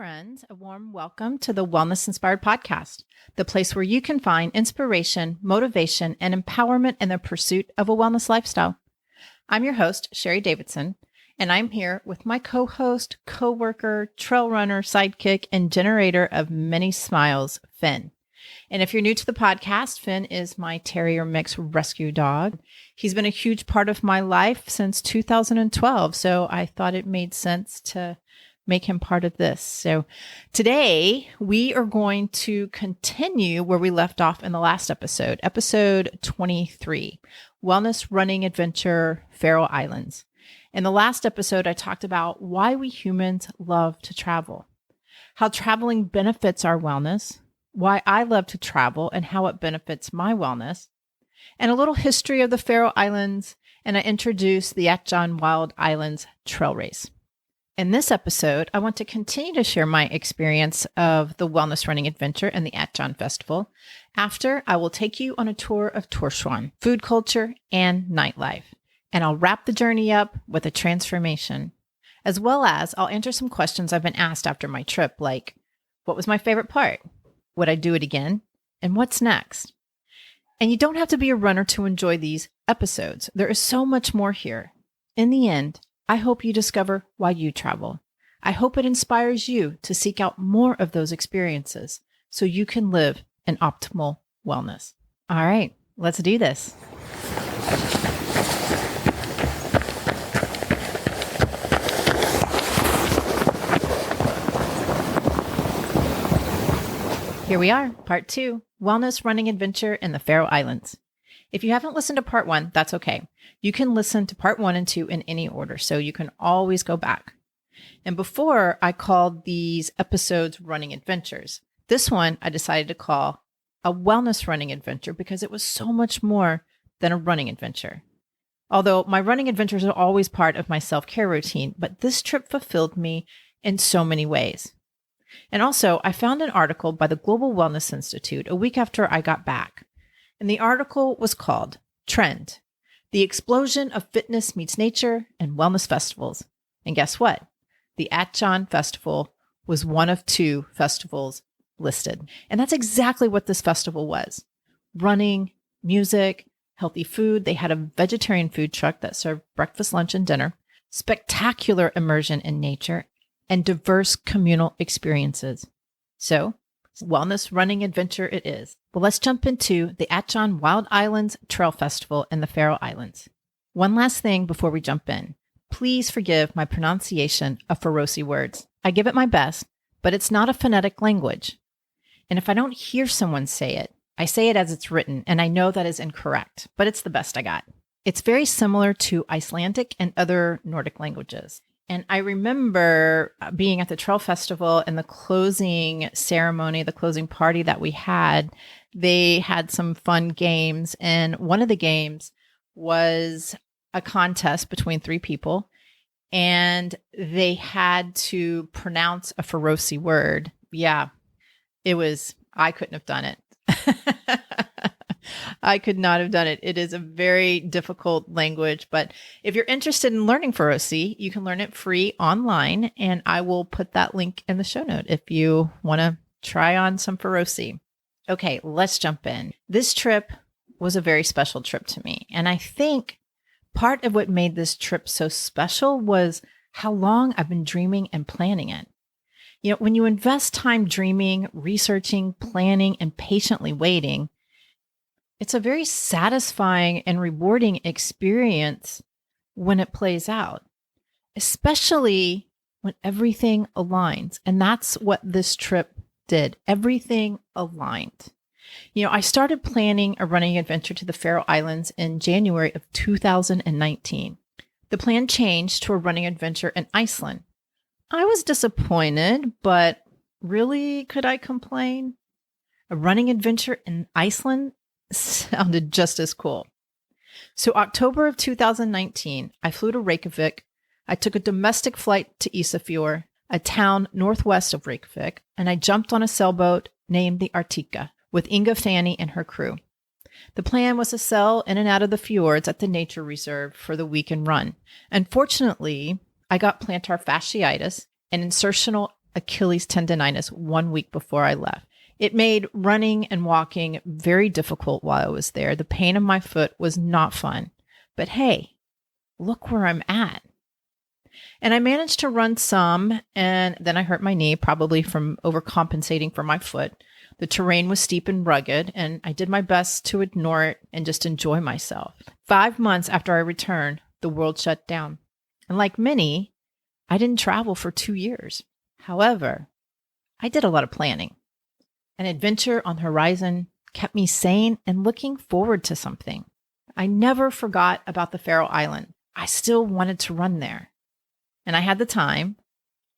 friends. A warm welcome to the Wellness Inspired Podcast, the place where you can find inspiration, motivation, and empowerment in the pursuit of a wellness lifestyle. I'm your host, Sherry Davidson, and I'm here with my co-host, co-worker, trail runner, sidekick, and generator of many smiles, Finn. And if you're new to the podcast, Finn is my terrier mix rescue dog. He's been a huge part of my life since 2012, so I thought it made sense to make him part of this. So today we are going to continue where we left off in the last episode, episode 23, Wellness Running Adventure, Faroe Islands. In the last episode, I talked about why we humans love to travel, how traveling benefits our wellness, why I love to travel and how it benefits my wellness, and a little history of the Faroe Islands, and I introduced the Atjan Wild Islands Trail Race. In this episode, I want to continue to share my experience of the Wellness Running Adventure and the Atjan Festival. After, I will take you on a tour of Torshavn, food culture, and nightlife. And I'll wrap the journey up with a transformation, as well as I'll answer some questions I've been asked after my trip, like, what was my favorite part? Would I do it again? And what's next? And you don't have to be a runner to enjoy these episodes. There is so much more here. In the end, I hope you discover why you travel. I hope it inspires you to seek out more of those experiences so you can live an optimal wellness. All right, let's do this. Here we are, part 2, Wellness Running Adventure in the Faroe Islands. If you haven't listened to part 1, that's okay. You can listen to part 1 and 2 in any order, so you can always go back. And before, I called these episodes running adventures. This one I decided to call a wellness running adventure because it was so much more than a running adventure. Although my running adventures are always part of my self-care routine, but this trip fulfilled me in so many ways. And also, I found an article by the Global Wellness Institute a week after I got back. And the article was called Trend, the Explosion of Fitness Meets Nature and Wellness Festivals. And guess what? The Atjan Festival was one of 2 festivals listed. And that's exactly what this festival was. Running, music, healthy food. They had a vegetarian food truck that served breakfast, lunch, and dinner, spectacular immersion in nature, and diverse communal experiences. So, wellness running adventure it is. Well, let's jump into the Atjan Wild Islands Trail Festival in the Faroe Islands. One last thing before we jump in. Please forgive my pronunciation of Faroese words. I give it my best, but it's not a phonetic language. And if I don't hear someone say it, I say it as it's written, and I know that is incorrect, but it's the best I got. It's very similar to Icelandic and other Nordic languages. And I remember being at the Trail Festival and the closing ceremony, the closing party that we had, they had some fun games. And one of the games was a contest between 3 people. And they had to pronounce a Faroese word. Yeah, I couldn't have done it. I could not have done it. It is a very difficult language, but if you're interested in learning Faroese, you can learn it free online, and I will put that link in the show note if you want to try on some Faroese. Okay, let's jump in. This trip was a very special trip to me, and I think part of what made this trip so special was how long I've been dreaming and planning it. You know, when you invest time dreaming, researching, planning, and patiently waiting, it's a very satisfying and rewarding experience when it plays out, especially when everything aligns. And that's what this trip did. Everything aligned. You know, I started planning a running adventure to the Faroe Islands in January of 2019. The plan changed to a running adventure in Iceland. I was disappointed, but really, could I complain? A running adventure in Iceland sounded just as cool. So October of 2019, I flew to Reykjavik. I took a domestic flight to Ísafjord, a town northwest of Reykjavik, and I jumped on a sailboat named the Arctica with Inga Fanny and her crew. The plan was to sail in and out of the fjords at the nature reserve for the weekend run. Unfortunately, I got plantar fasciitis, an insertional Achilles tendonitis 1 week before I left. It made running and walking very difficult while I was there. The pain in my foot was not fun. But hey, look where I'm at. And I managed to run some, and then I hurt my knee, probably from overcompensating for my foot. The terrain was steep and rugged, and I did my best to ignore it and just enjoy myself. 5 months after I returned, the world shut down. And like many, I didn't travel for 2 years. However, I did a lot of planning. An adventure on the horizon kept me sane and looking forward to something. I never forgot about the Faroe Islands. I still wanted to run there. And I had the time.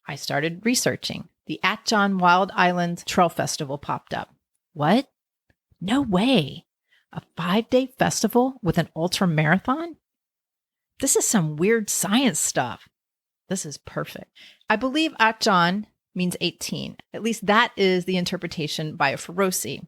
I started researching. The Atjan Wild Islands Trail Festival popped up. What? No way. A 5-day festival with an ultra marathon? This is some weird science stuff. This is perfect. I believe Atjan means 18. At least that is the interpretation by a Faroese.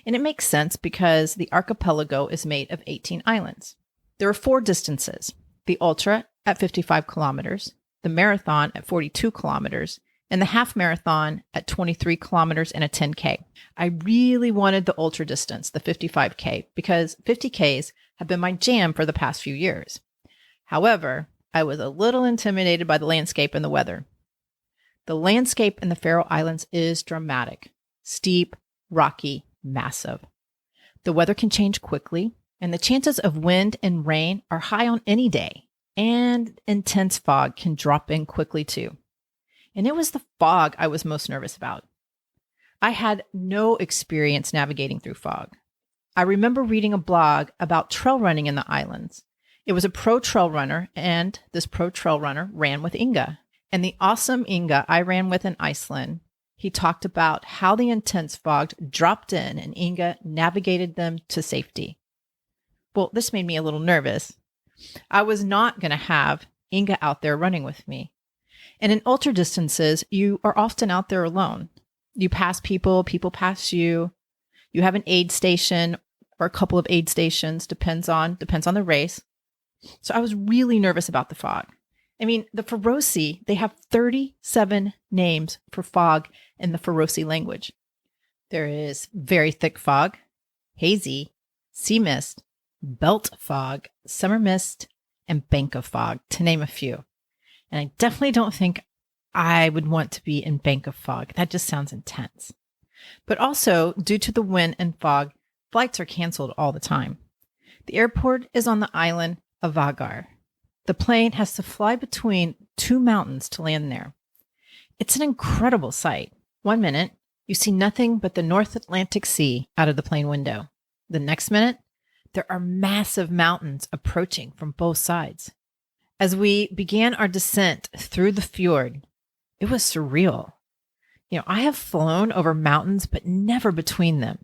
And it makes sense because the archipelago is made of 18 islands. There are 4 distances. The ultra at 55 kilometers, the marathon at 42 kilometers, and the half marathon at 23 kilometers and a 10K. I really wanted the ultra distance, the 55K, because 50Ks have been my jam for the past few years. However, I was a little intimidated by the landscape and the weather. The landscape in the Faroe Islands is dramatic, steep, rocky, massive. The weather can change quickly, and the chances of wind and rain are high on any day, and intense fog can drop in quickly too. And it was the fog I was most nervous about. I had no experience navigating through fog. I remember reading a blog about trail running in the islands. It was a pro trail runner, and this pro trail runner ran with Inga. And the awesome Inga I ran with in Iceland, he talked about how the intense fog dropped in and Inga navigated them to safety. Well, this made me a little nervous. I was not going to have Inga out there running with me. And in ultra distances, you are often out there alone. You pass people, people pass you. You have an aid station or a couple of aid stations, depends on the race. So I was really nervous about the fog. I mean, the Faroese, they have 37 names for fog in the Faroese language. There is very thick fog, hazy, sea mist, belt fog, summer mist, and bank of fog, to name a few. And I definitely don't think I would want to be in bank of fog. That just sounds intense. But also, due to the wind and fog, flights are canceled all the time. The airport is on the island of Vagar. The plane has to fly between 2 mountains to land there. It's an incredible sight. 1 minute, you see nothing but the North Atlantic Sea out of the plane window. The next minute, there are massive mountains approaching from both sides. As we began our descent through the fjord, it was surreal. I have flown over mountains, but never between them.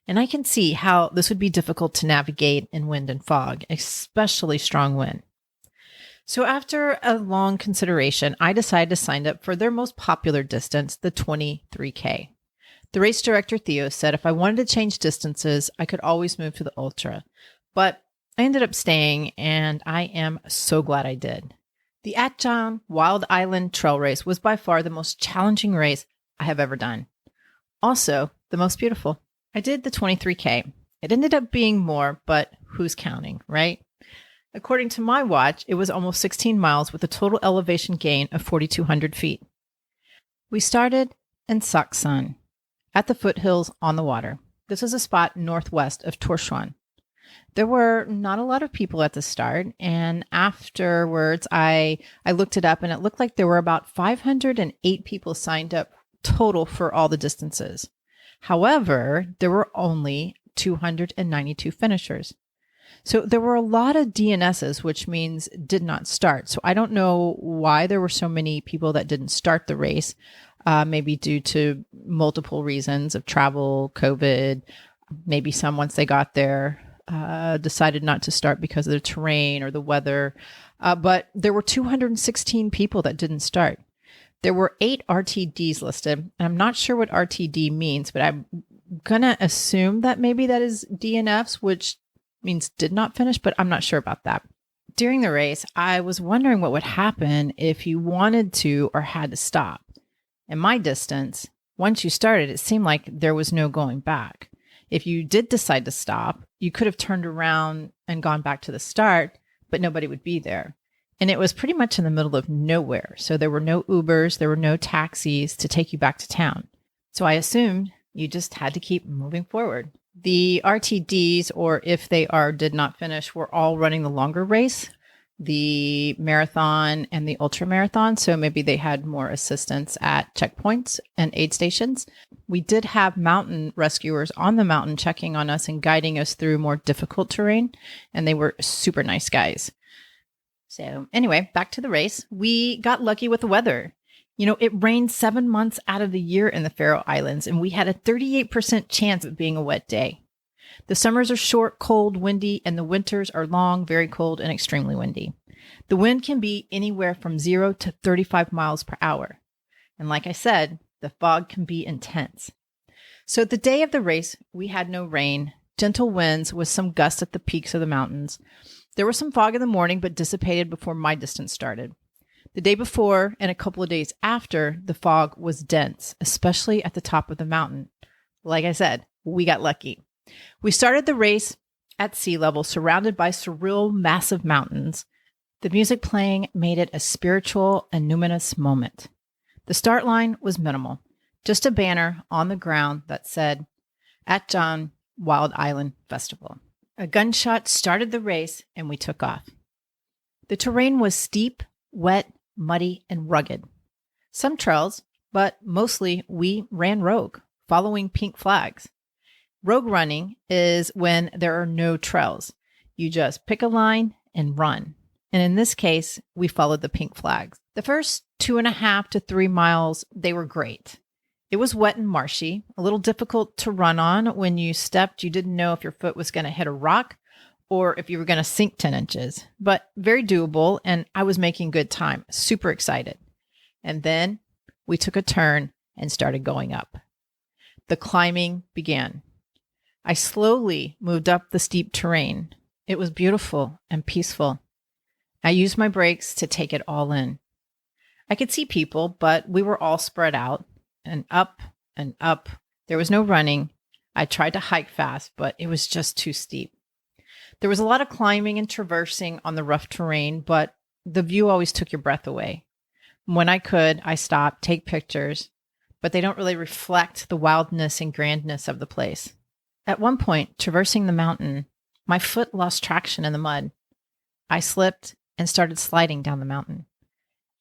And I can see how this would be difficult to navigate in wind and fog, especially strong wind. So after a long consideration, I decided to sign up for their most popular distance, the 23K. The race director, Theo, said if I wanted to change distances, I could always move to the ultra. But I ended up staying, and I am so glad I did. The Atjan Wild Island Trail Race was by far the most challenging race I have ever done. Also, the most beautiful. I did the 23K. It ended up being more, but who's counting, right? According to my watch, it was almost 16 miles with a total elevation gain of 4,200 feet. We started in Saxon, at the foothills on the water. This is a spot northwest of Tórshavn. There were not a lot of people at the start, and afterwards I looked it up, and it looked like there were about 508 people signed up total for all the distances. However, there were only 292 finishers. So there were a lot of DNSs, which means did not start. So I don't know why there were so many people that didn't start the race, maybe due to multiple reasons of travel, COVID, maybe some once they got there decided not to start because of the terrain or the weather. But there were 216 people that didn't start. There were 8 RTDs listed. And I'm not sure what RTD means, but I'm going to assume that maybe that is DNFs, which means did not finish, but I'm not sure about that. During the race, I was wondering what would happen if you wanted to or had to stop. In my distance, once you started, it seemed like there was no going back. If you did decide to stop, you could have turned around and gone back to the start, but nobody would be there. And it was pretty much in the middle of nowhere. So there were no Ubers, there were no taxis to take you back to town. So I assumed you just had to keep moving forward. The RTDs, or if they did not finish, were all running the longer race, the marathon and the ultra marathon. So maybe they had more assistance at checkpoints and aid stations. We did have mountain rescuers on the mountain checking on us and guiding us through more difficult terrain. And they were super nice guys. So anyway, back to the race. We got lucky with the weather. It rained 7 months out of the year in the Faroe Islands, and we had a 38% chance of being a wet day. The summers are short, cold, windy, and the winters are long, very cold, and extremely windy. The wind can be anywhere from 0 to 35 miles per hour. And like I said, the fog can be intense. So the day of the race, we had no rain, gentle winds with some gusts at the peaks of the mountains. There was some fog in the morning, but dissipated before my distance started. The day before and a couple of days after, the fog was dense, especially at the top of the mountain. Like I said, we got lucky. We started the race at sea level, surrounded by surreal, massive mountains. The music playing made it a spiritual and numinous moment. The start line was minimal, just a banner on the ground that said, Atjan Wild Island Festival. A gunshot started the race, and we took off. The terrain was steep, wet, muddy, and rugged. Some trails, but mostly we ran rogue, following pink flags. Rogue running is when there are no trails. You just pick a line and run. And in this case, we followed the pink flags. The first 2.5 to 3 miles, they were great. It was wet and marshy, a little difficult to run on. When you stepped, you didn't know if your foot was going to hit a rock or if you were going to sink 10 inches, but very doable. And I was making good time, super excited. And then we took a turn and started going up. The climbing began. I slowly moved up the steep terrain. It was beautiful and peaceful. I used my brakes to take it all in. I could see people, but we were all spread out and up and up. There was no running. I tried to hike fast, but it was just too steep. There was a lot of climbing and traversing on the rough terrain, but the view always took your breath away. When I could, I stopped, take pictures, but they don't really reflect the wildness and grandness of the place. At one point, traversing the mountain, my foot lost traction in the mud. I slipped and started sliding down the mountain.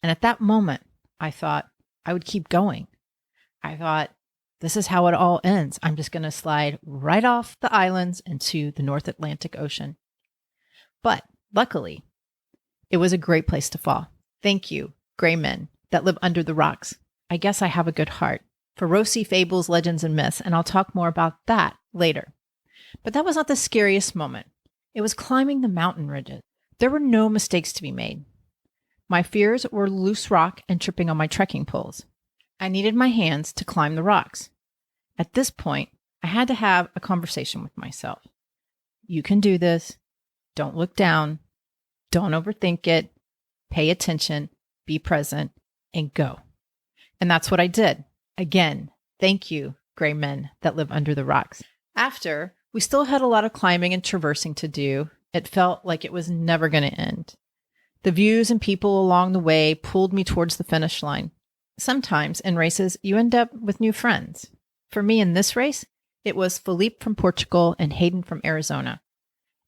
And at that moment, I thought I would keep going. I thought, this is how it all ends. I'm just going to slide right off the islands into the North Atlantic Ocean. But luckily, it was a great place to fall. Thank you, gray men that live under the rocks. I guess I have a good heart. Faroe fables, legends, and myths, and I'll talk more about that later. But that was not the scariest moment. It was climbing the mountain ridges. There were no mistakes to be made. My fears were loose rock and tripping on my trekking poles. I needed my hands to climb the rocks. At this point, I had to have a conversation with myself. You can do this. Don't look down. Don't overthink it. Pay attention, be present, and go. And that's what I did. Again, thank you, gray men that live under the rocks. After, we still had a lot of climbing and traversing to do. It felt like it was never going to end. The views and people along the way pulled me towards the finish line. Sometimes in races, you end up with new friends. For me in this race, it was Philippe from Portugal and Hayden from Arizona.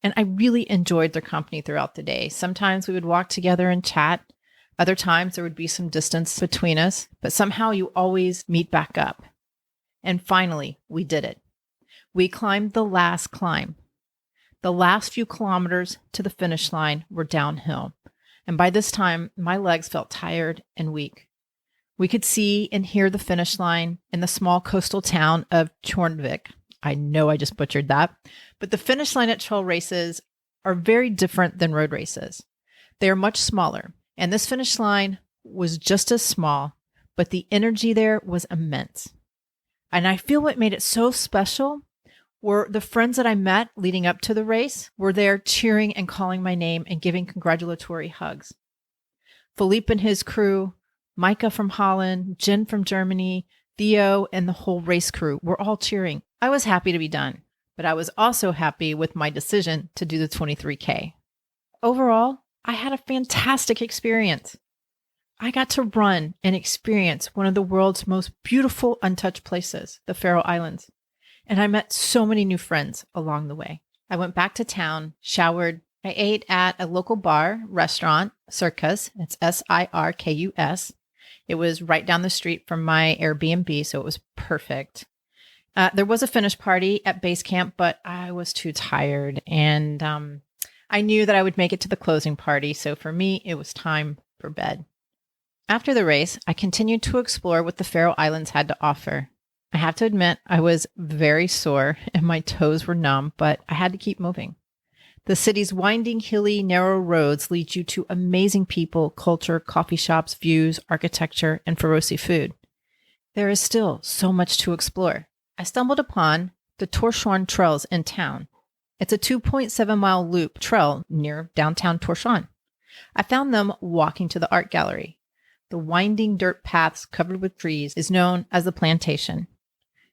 And I really enjoyed their company throughout the day. Sometimes we would walk together and chat. Other times there would be some distance between us, but somehow you always meet back up. And finally, we did it. We climbed the last climb. The last few kilometers to the finish line were downhill. And by this time, my legs felt tired and weak. We could see and hear the finish line in the small coastal town of Tjornvik. I know I just butchered that, but the finish line at trail races are very different than road races. They are much smaller, and this finish line was just as small, but the energy there was immense. And I feel what made it so special were the friends that I met leading up to the race were there cheering and calling my name and giving congratulatory hugs. Philippe and his crew Micah from Holland, Jen from Germany, Theo, and the whole race crew were all cheering. I was happy to be done, but I was also happy with my decision to do the 23K. Overall, I had a fantastic experience. I got to run and experience one of the world's most beautiful untouched places, the Faroe Islands. And I met so many new friends along the way. I went back to town, showered. I ate at a local restaurant, Circus. It's Sirkus. It was right down the street from my Airbnb, so it was perfect. There was a finish party at base camp, but I was too tired. And I knew that I would make it to the closing party. So for me, it was time for bed. After the race, I continued to explore what the Faroe Islands had to offer. I have to admit, I was very sore and my toes were numb, but I had to keep moving. The city's winding, hilly, narrow roads lead you to amazing people, culture, coffee shops, views, architecture, and Faroese food. There is still so much to explore. I stumbled upon the Torshavn trails in town. It's a 2.7-mile loop trail near downtown Torshavn. I found them walking to the art gallery. The winding dirt paths covered with trees is known as the plantation.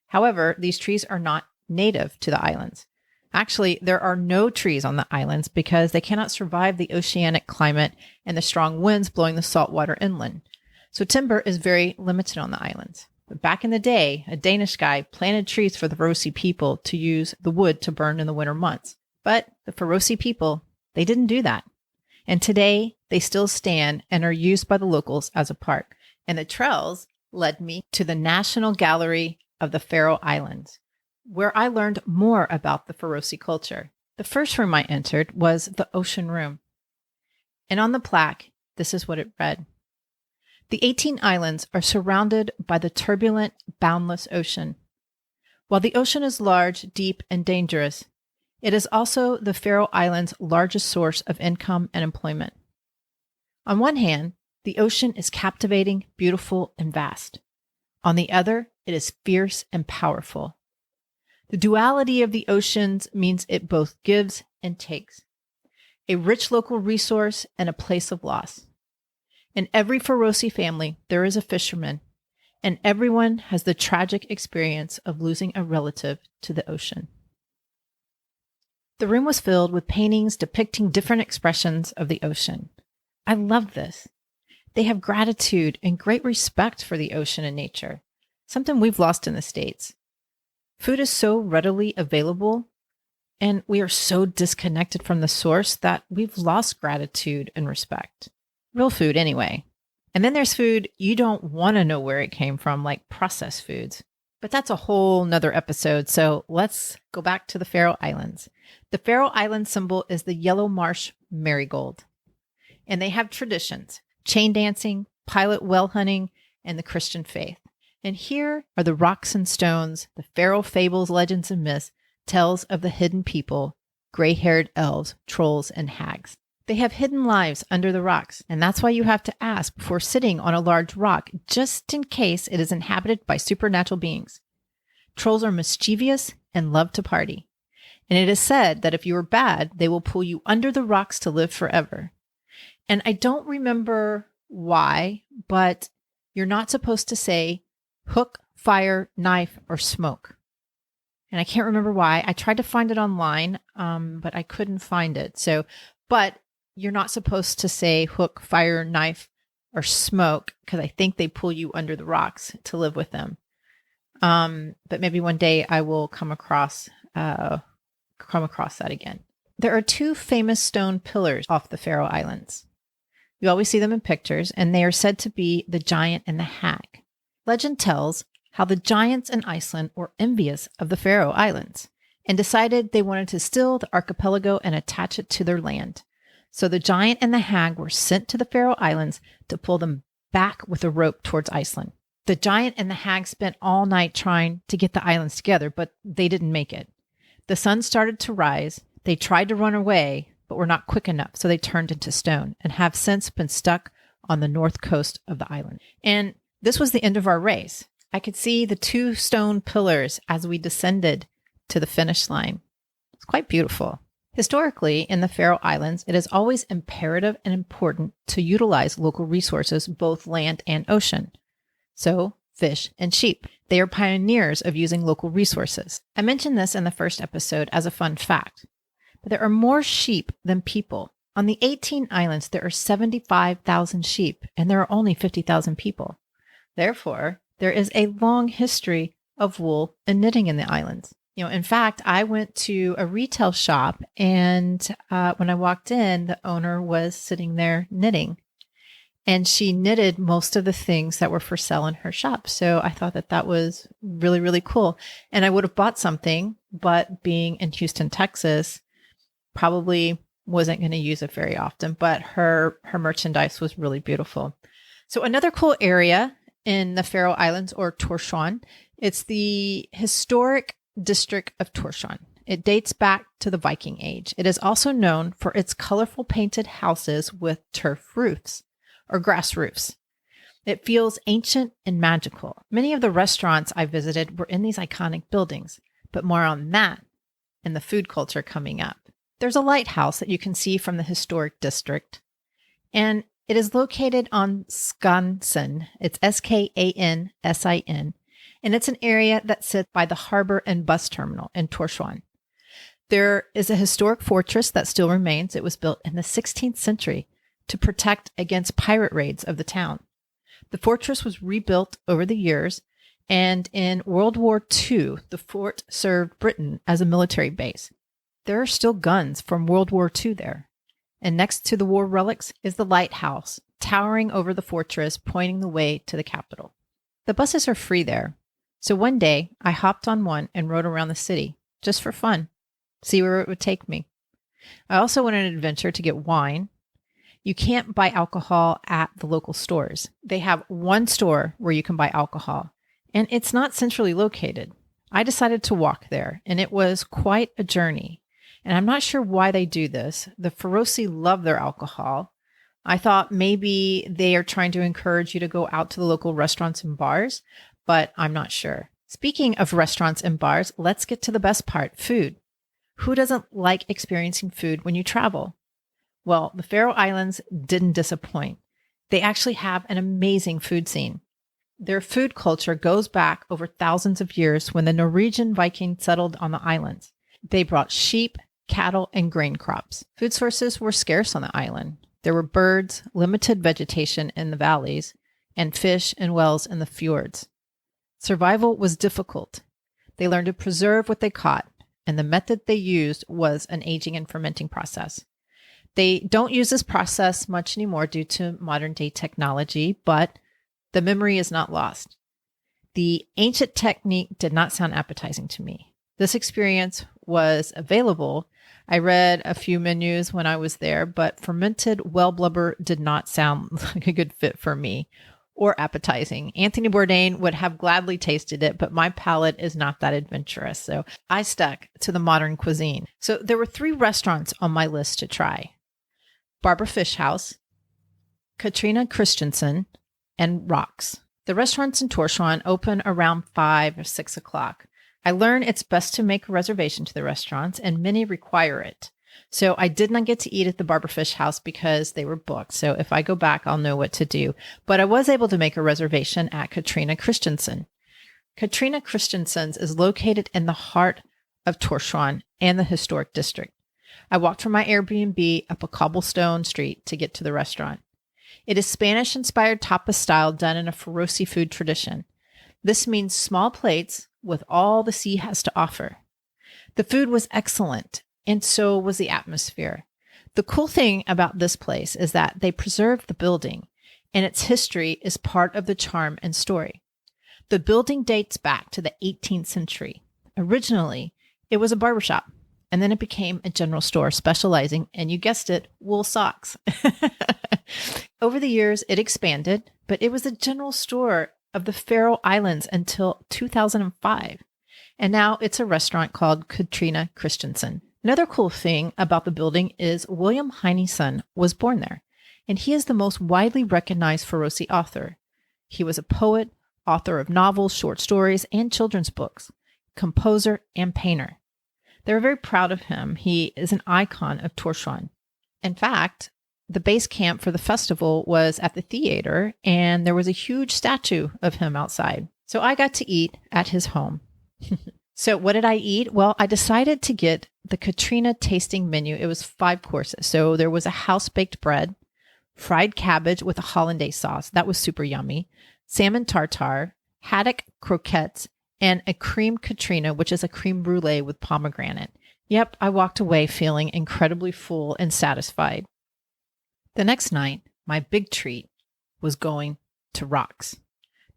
However, these trees are not native to the islands. Actually, there are no trees on the islands because they cannot survive the oceanic climate and the strong winds blowing the salt water inland. So timber is very limited on the islands. But back in the day, a Danish guy planted trees for the Faroese people to use the wood to burn in the winter months. But the Faroese people, they didn't do that. And today, they still stand and are used by the locals as a park. And the trails led me to the National Gallery of the Faroe Islands, where I learned more about the Faroese culture. The first room I entered was the Ocean Room. And on the plaque, this is what it read. The 18 islands are surrounded by the turbulent, boundless ocean. While the ocean is large, deep, and dangerous, it is also the Faroe Islands' largest source of income and employment. On one hand, the ocean is captivating, beautiful, and vast. On the other, it is fierce and powerful. The duality of the oceans means it both gives and takes, a rich local resource and a place of loss. In every Faroese family, there is a fisherman, and everyone has the tragic experience of losing a relative to the ocean. The room was filled with paintings depicting different expressions of the ocean. I love this. They have gratitude and great respect for the ocean and nature, something we've lost in the States. Food is so readily available, and we are so disconnected from the source that we've lost gratitude and respect. Real food, anyway. And then there's food you don't want to know where it came from, like processed foods. But that's a whole nother episode, so let's go back to the Faroe Islands. The Faroe Islands symbol is the yellow marsh marigold. And they have traditions, chain dancing, pilot whale hunting, and the Christian faith. And here are the rocks and stones, the Faroe fables, legends, and myths, tells of the hidden people, gray-haired elves, trolls, and hags. They have hidden lives under the rocks, and that's why you have to ask before sitting on a large rock, just in case it is inhabited by supernatural beings. Trolls are mischievous and love to party. And it is said that if you are bad, they will pull you under the rocks to live forever. And I don't remember why, but you're not supposed to say hook, fire, knife, or smoke. And I can't remember why. I tried to find it online, but I couldn't find it. But you're not supposed to say hook, fire, knife, or smoke, because I think they pull you under the rocks to live with them. But maybe one day I will come across that again. There are two famous stone pillars off the Faroe Islands. You always see them in pictures, and they are said to be the giant and the hag. Legend tells how the giants in Iceland were envious of the Faroe Islands and decided they wanted to steal the archipelago and attach it to their land. So the giant and the hag were sent to the Faroe Islands to pull them back with a rope towards Iceland. The giant and the hag spent all night trying to get the islands together, but they didn't make it. The sun started to rise. They tried to run away, but were not quick enough, so they turned into stone and have since been stuck on the north coast of the island. And this was the end of our race. I could see the two stone pillars as we descended to the finish line. It's quite beautiful. Historically, in the Faroe Islands, it is always imperative and important to utilize local resources, both land and ocean. So, fish and sheep. They are pioneers of using local resources. I mentioned this in the first episode as a fun fact, but there are more sheep than people. On the 18 islands, there are 75,000 sheep, and there are only 50,000 people. Therefore, there is a long history of wool and knitting in the islands. In fact, I went to a retail shop, and when I walked in, the owner was sitting there knitting, and she knitted most of the things that were for sale in her shop. So I thought that was really, really cool. And I would have bought something, but being in Houston, Texas, probably wasn't going to use it very often, but her merchandise was really beautiful. So another cool area in the Faroe Islands, or Tórshavn, it's the historic district of Tórshavn. It dates back to the Viking Age. It is also known for its colorful painted houses with turf roofs or grass roofs. It feels ancient and magical. Many of the restaurants I visited were in these iconic buildings, but more on that and the food culture coming up. There's a lighthouse that you can see from the historic district, and it is located on Skansen. It's Skansin, and it's an area that sits by the harbor and bus terminal in Tórshavn. There is a historic fortress that still remains. It was built in the 16th century to protect against pirate raids of the town. The fortress was rebuilt over the years, and in World War II, the fort served Britain as a military base. There are still guns from World War II there. And next to the war relics is the lighthouse, towering over the fortress, pointing the way to the capital. The buses are free there. So one day, I hopped on one and rode around the city, just for fun, see where it would take me. I also went on an adventure to get wine. You can't buy alcohol at the local stores. They have one store where you can buy alcohol, and it's not centrally located. I decided to walk there, and it was quite a journey. And I'm not sure why they do this. The Faroese love their alcohol. I thought maybe they are trying to encourage you to go out to the local restaurants and bars, but I'm not sure. Speaking of restaurants and bars, let's get to the best part, food. Who doesn't like experiencing food when you travel? Well, the Faroe Islands didn't disappoint. They actually have an amazing food scene. Their food culture goes back over thousands of years when the Norwegian Vikings settled on the islands. They brought sheep, cattle, and grain crops. Food sources were scarce on the island. There were birds, limited vegetation in the valleys, and fish and whales in the fjords. Survival was difficult. They learned to preserve what they caught, and the method they used was an aging and fermenting process. They don't use this process much anymore due to modern day technology, but the memory is not lost. The ancient technique did not sound appetizing to me. This experience was available. I read a few menus when I was there, but fermented whale blubber did not sound like a good fit for me or appetizing. Anthony Bourdain would have gladly tasted it, but my palate is not that adventurous. So I stuck to the modern cuisine. So there were 3 restaurants on my list to try: Barbara Fish House, Katrina Christensen, and Rocks. The restaurants in Tórshavn open around 5 or 6 o'clock. I learned it's best to make a reservation to the restaurants, and many require it. So I did not get to eat at the Barbara Fish House because they were booked. So if I go back, I'll know what to do. But I was able to make a reservation at Katrina Christensen. Katrina Christensen's is located in the heart of Tórshavn and the historic district. I walked from my Airbnb up a cobblestone street to get to the restaurant. It is Spanish-inspired tapas style done in a Faroese food tradition. This means small plates with all the sea has to offer. The food was excellent, and so was the atmosphere. The cool thing about this place is that they preserved the building, and its history is part of the charm and story. The building dates back to the 18th century. Originally, it was a barbershop, and then it became a general store specializing, and you guessed it, wool socks. Over the years, it expanded, but it was a general store of the Faroe Islands until 2005. And now it's a restaurant called Katrina Christensen. Another cool thing about the building is William Heinesen was born there, and he is the most widely recognized Faroese author. He was a poet, author of novels, short stories, and children's books, composer, and painter. They were very proud of him. He is an icon of Torshavn. In fact, the base camp for the festival was at the theater, and there was a huge statue of him outside. So I got to eat at his home. So what did I eat? Well, I decided to get the Katrina tasting menu. It was 5 courses. So there was a house-baked bread, fried cabbage with a hollandaise sauce. That was super yummy. Salmon tartare, haddock croquettes, and a cream Katrina, which is a creme brulee with pomegranate. Yep, I walked away feeling incredibly full and satisfied. The next night, my big treat was going to Rox,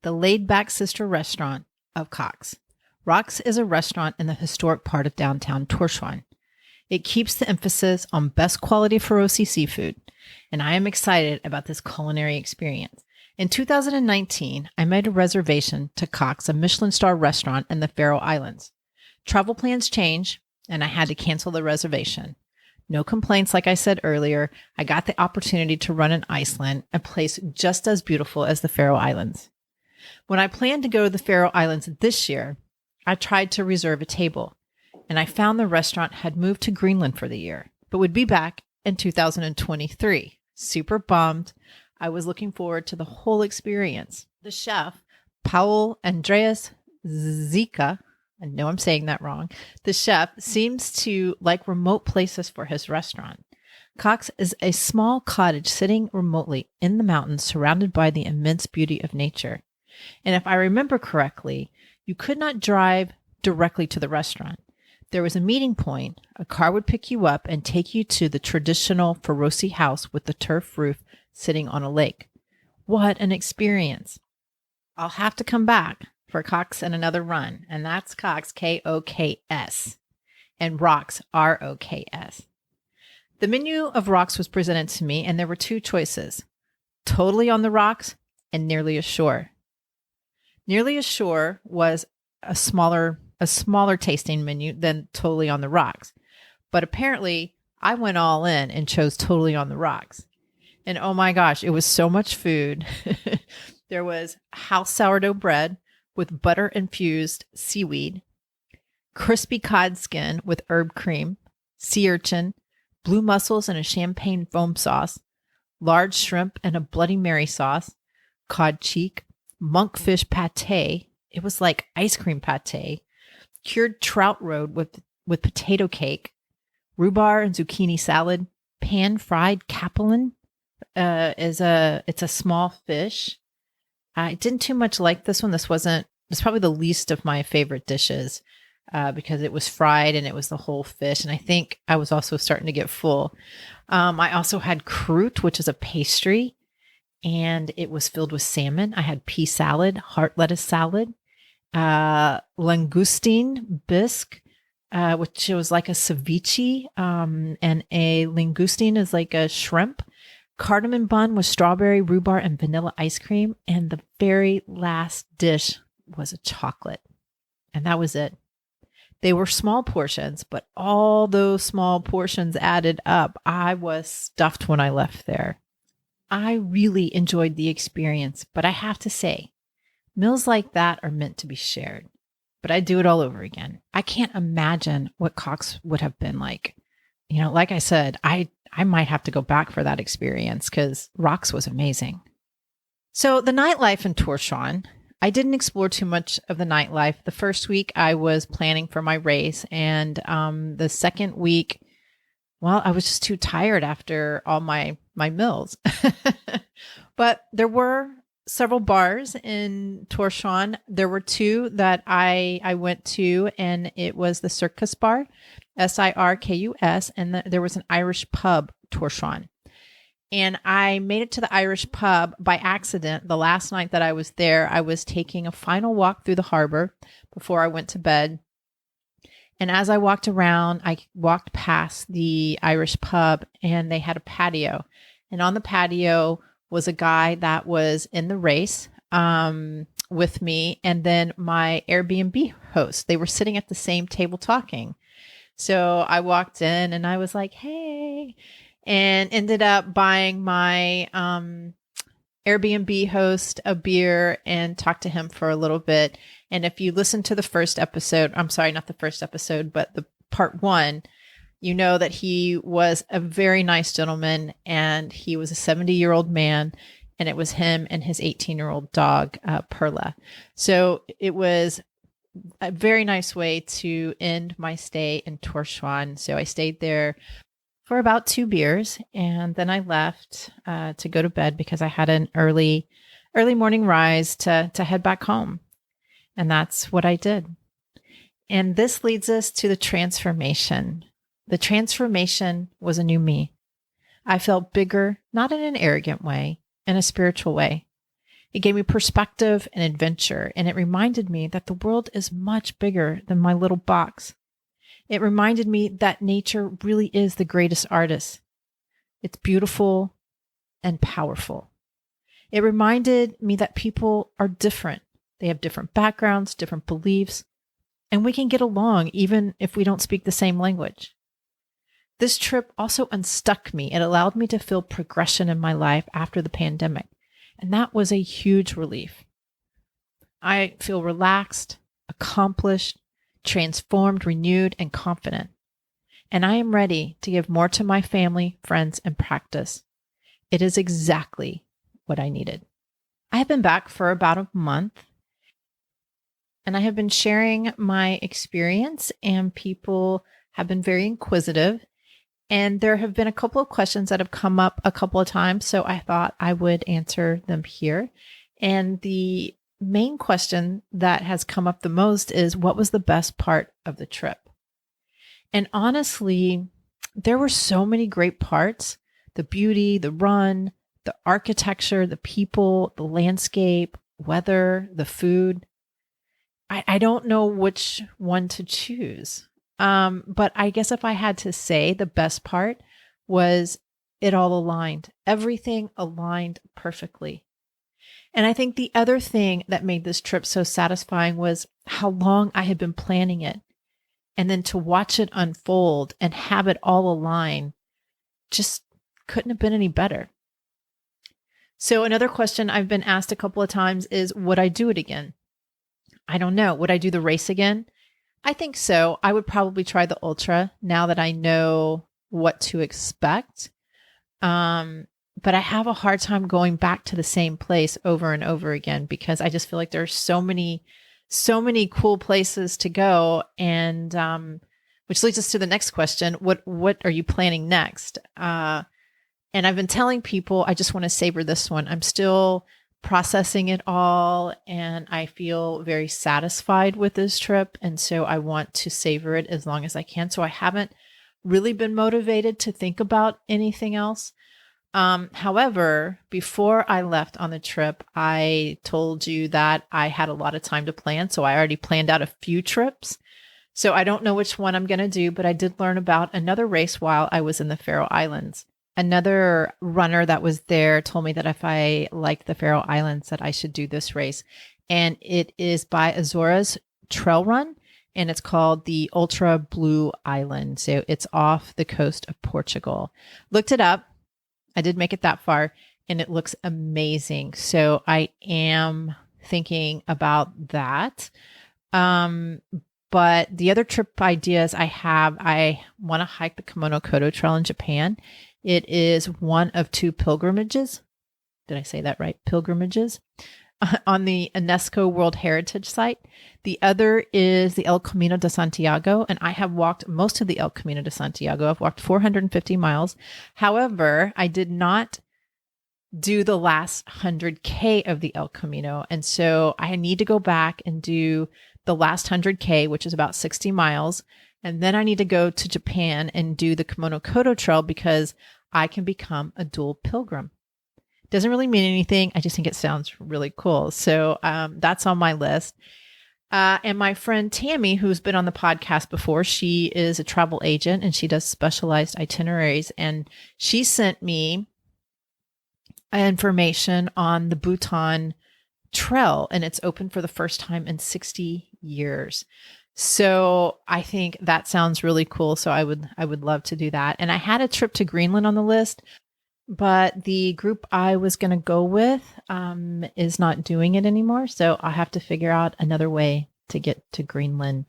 the laid-back sister restaurant of Cox. Rox is a restaurant in the historic part of downtown Torshavn. It keeps the emphasis on best quality Faroe seafood, and I am excited about this culinary experience. In 2019, I made a reservation to Cox, a Michelin star restaurant in the Faroe Islands. Travel plans change, and I had to cancel the reservation. No complaints, like I said earlier. I got the opportunity to run in Iceland, a place just as beautiful as the Faroe Islands. When I planned to go to the Faroe Islands this year, I tried to reserve a table, and I found the restaurant had moved to Greenland for the year, but would be back in 2023. Super bummed. I was looking forward to the whole experience. The chef, Paul Andreas Zika, I know I'm saying that wrong. The chef seems to like remote places for his restaurant. Cox is a small cottage sitting remotely in the mountains, surrounded by the immense beauty of nature. And if I remember correctly, you could not drive directly to the restaurant. There was a meeting point. A car would pick you up and take you to the traditional Faroese house with the turf roof sitting on a lake. What an experience. I'll have to come back for Cox and another run, and that's Cox, Koks, and Rox, Roks. The menu of Rox was presented to me, and there were 2 choices, totally on the rocks and nearly ashore. Nearly ashore was a smaller tasting menu than totally on the rocks, but apparently I went all in and chose totally on the rocks. And oh my gosh, it was so much food. There was house sourdough bread with butter-infused seaweed, crispy cod skin with herb cream, sea urchin, blue mussels in a champagne foam sauce, large shrimp in a Bloody Mary sauce, cod cheek, monkfish pate. It was like ice cream pate, cured trout roe with potato cake, rhubarb and zucchini salad, pan-fried capelin. It's a small fish. I didn't too much like this one. It's probably the least of my favorite dishes because it was fried and it was the whole fish. And I think I was also starting to get full. I also had croûte, which is a pastry, and it was filled with salmon. I had pea salad, heart lettuce salad, langoustine bisque, which was like a ceviche, and a langoustine is like a shrimp. Cardamom bun with strawberry, rhubarb, and vanilla ice cream. And the very last dish was a chocolate. And that was it. They were small portions, but all those small portions added up. I was stuffed when I left there. I really enjoyed the experience, but I have to say, meals like that are meant to be shared. But I'd do it all over again. I can't imagine what Cox would have been like. You know, like I said, I might have to go back for that experience because Rox was amazing. So the nightlife in Torshavn, I didn't explore too much of the nightlife. The first week I was planning for my race, and the second week, well, I was just too tired after all my meals. But there were several bars in Torshavn. There were 2 that I went to, and it was the Circus Bar, Cirkus, and there was an Irish pub, Torshavn. And I made it to the Irish pub by accident. The last night that I was there, I was taking a final walk through the harbor before I went to bed. And as I walked around, I walked past the Irish pub, and they had a patio. And on the patio was a guy that was in the race with me, and then my Airbnb host. They were sitting at the same table talking. So I walked in and I was like, hey, and ended up buying my Airbnb host a beer and talked to him for a little bit. And if you listen to the first episode, I'm sorry, not the first episode, but the part one, you know that he was a very nice gentleman and he was a 70-year-old man, and it was him and his 18-year-old dog, Perla. So it was a very nice way to end my stay in Torshavn. So I stayed there for about 2 beers, and then I left to go to bed because I had an early morning rise to head back home. And that's what I did. And this leads us to the transformation. The transformation was a new me. I felt bigger, not in an arrogant way, in a spiritual way. It gave me perspective and adventure, and it reminded me that the world is much bigger than my little box. It reminded me that nature really is the greatest artist. It's beautiful and powerful. It reminded me that people are different. They have different backgrounds, different beliefs, and we can get along even if we don't speak the same language. This trip also unstuck me. It allowed me to feel progression in my life after the pandemic, and that was a huge relief. I feel relaxed, accomplished, transformed, renewed, and confident. And I am ready to give more to my family, friends, and practice. It is exactly what I needed. I have been back for about a month, and I have been sharing my experience, and people have been very inquisitive. And there have been a couple of questions that have come up a couple of times, so I thought I would answer them here. And the main question that has come up the most is, what was the best part of the trip? And honestly, there were so many great parts: the beauty, the run, the architecture, the people, the landscape, weather, the food. I don't know which one to choose. But I guess if I had to say, the best part was it all aligned. Everything aligned perfectly. And I think the other thing that made this trip so satisfying was how long I had been planning it. And then to watch it unfold and have it all align just couldn't have been any better. So another question I've been asked a couple of times is, would I do it again? I don't know. Would I do the race again? I think so. I would probably try the ultra now that I know what to expect. But I have a hard time going back to the same place over and over again because I just feel like there's so many cool places to go. And which leads us to the next question. What are you planning next? And I've been telling people I just want to savor this one. I'm still processing it all, and I feel very satisfied with this trip. And so I want to savor it as long as I can. So I haven't really been motivated to think about anything else. However, before I left on the trip, I told you that I had a lot of time to plan. So I already planned out a few trips. So I don't know which one I'm going to do, but I did learn about another race while I was in the Faroe Islands. Another runner that was there told me that if I liked the Faroe Islands, that I should do this race. And it is by Azora's Trail Run, and it's called the Ultra Blue Island. So it's off the coast of Portugal. Looked it up. I did make it that far, and it looks amazing. So I am thinking about that. But the other trip ideas I want to hike the Kimono Koto Trail in Japan. It is one of 2 pilgrimages. Did I say that right? Pilgrimages on the UNESCO World Heritage Site. The other is the El Camino de Santiago, and I have walked most of the El Camino de Santiago. I've walked 450 miles. However, I did not do the last 100K of the El Camino, and so I need to go back and do the last 100K, which is about 60 miles. And then I need to go to Japan and do the Kimono Koto Trail because I can become a dual pilgrim. Doesn't really mean anything. I just think it sounds really cool. So that's on my list. And my friend Tammy, who's been on the podcast before, she is a travel agent and she does specialized itineraries. And she sent me information on the Bhutan Trail, and it's open for the first time in 60 years. So I think that sounds really cool. So I would love to do that. And I had a trip to Greenland on the list, but the group I was going to go with is not doing it anymore. So I have to figure out another way to get to Greenland.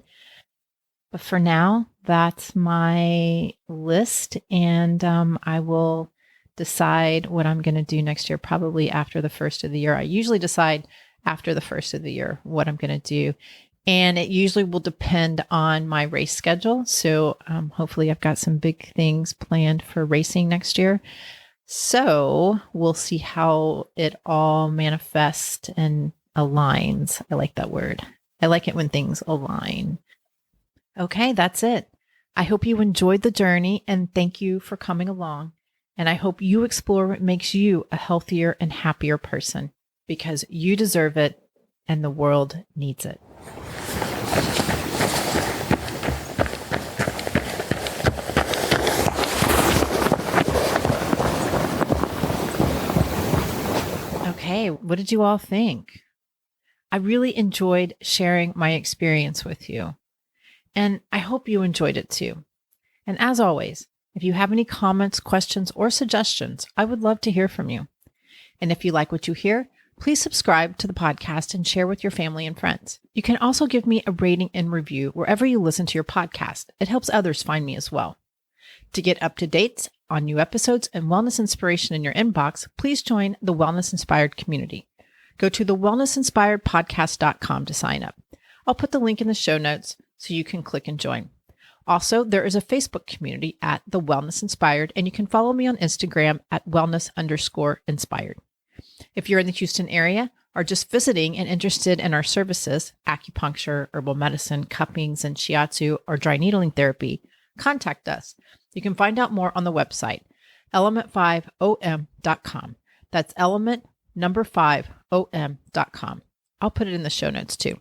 But for now, that's my list. And I will decide what I'm going to do next year, probably after the first of the year. I usually decide after the first of the year what I'm going to do. And it usually will depend on my race schedule. So hopefully I've got some big things planned for racing next year. So we'll see how it all manifests and aligns. I like that word. I like it when things align. Okay, that's it. I hope you enjoyed the journey and thank you for coming along. And I hope you explore what makes you a healthier and happier person because you deserve it and the world needs it. Okay, what did you all think? I really enjoyed sharing my experience with you, and I hope you enjoyed it too. And as always, if you have any comments, questions, or suggestions, I would love to hear from you. And if you like what you hear, please subscribe to the podcast and share with your family and friends. You can also give me a rating and review wherever you listen to your podcast. It helps others find me as well. To get up to date on new episodes and wellness inspiration in your inbox, please join the Wellness Inspired community. Go to the wellnessinspiredpodcast.com to sign up. I'll put the link in the show notes so you can click and join. Also, there is a Facebook community at The Wellness Inspired, and you can follow me on Instagram at wellness_inspired. If you're in the Houston area or just visiting and interested in our services, acupuncture, herbal medicine, cuppings, and shiatsu, or dry needling therapy, contact us. You can find out more on the website, element5om.com. That's element5om.com. I'll put it in the show notes too.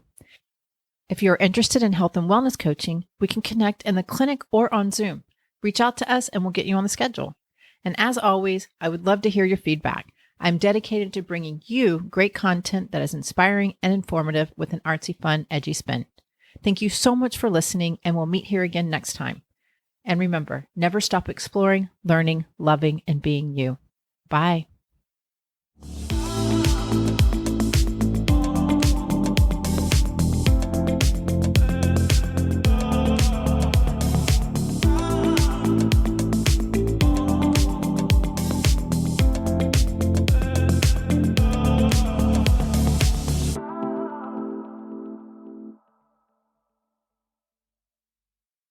If you're interested in health and wellness coaching, we can connect in the clinic or on Zoom. Reach out to us and we'll get you on the schedule. And as always, I would love to hear your feedback. I'm dedicated to bringing you great content that is inspiring and informative with an artsy, fun, edgy spin. Thank you so much for listening, and we'll meet here again next time. And remember, never stop exploring, learning, loving, and being you. Bye.